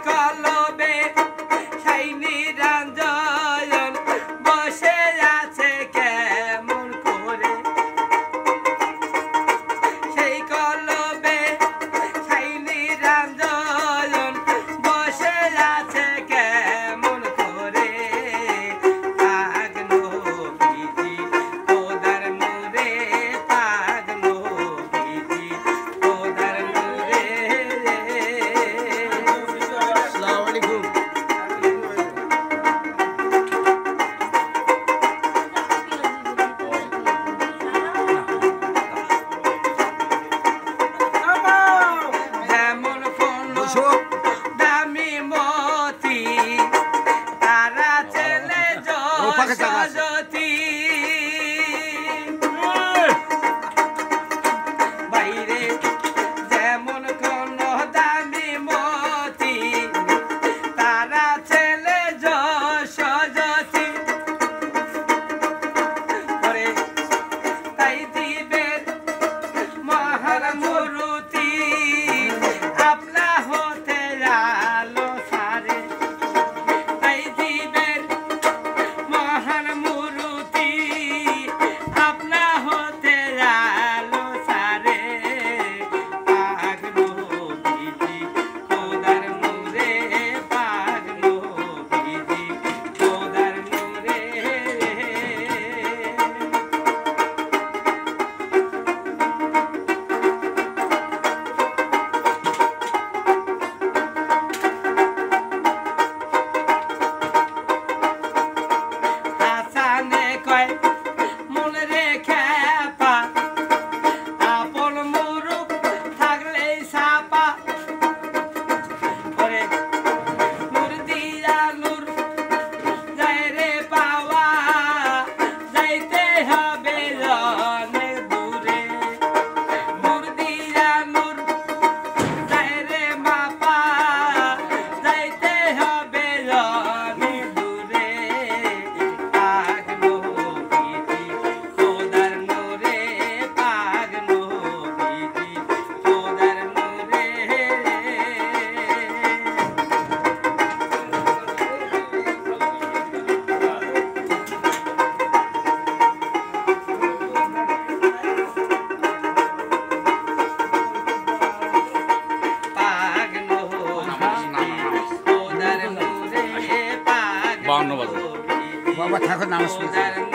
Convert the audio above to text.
কলবে সেই নিরঞ্জন বসে আছে কেমন করে সেই কলবে সেই নিরঞ্জন বসে আছে কেমন করে পাগ নবীজি খোদার নূরে পাগ নবীজি খোদার নূরে আসসালামু আলাইকুম যেমন কোন দামি মতি তারা ছেলে যশোজতি বাইরে যেমন কোন দামি মতি তারা ছেলে যশোজতি করে তাই দিবেন মহান মুরুতি আপনা হতে আলো সারে তাই দিবেন মহান মুরুতি আপনা হতে আলো সারে পাগ নবীজি খোদার নূরে পাগ নবীজি খোদার নূরে হাসানে কয় মনে রেখে পা আপন মুরুখ থাকলেই সাপা ওরে নূর দিয়া নূর যায় রে পাওয়া যাইতে হবে অনেক দূরে নূর দিয়া নূর যায় রে মাপা যাইতে হবে অনেক দূরে পাগ নবীজি খোদার নূরে পাগ নবীজি খোদার নূরে পাগ নবীজি খোদার নূরে পাগ বাউন্ন বাজে। নবীজি বাবা ঠাকুর নামাজ পড়ছে। খোদার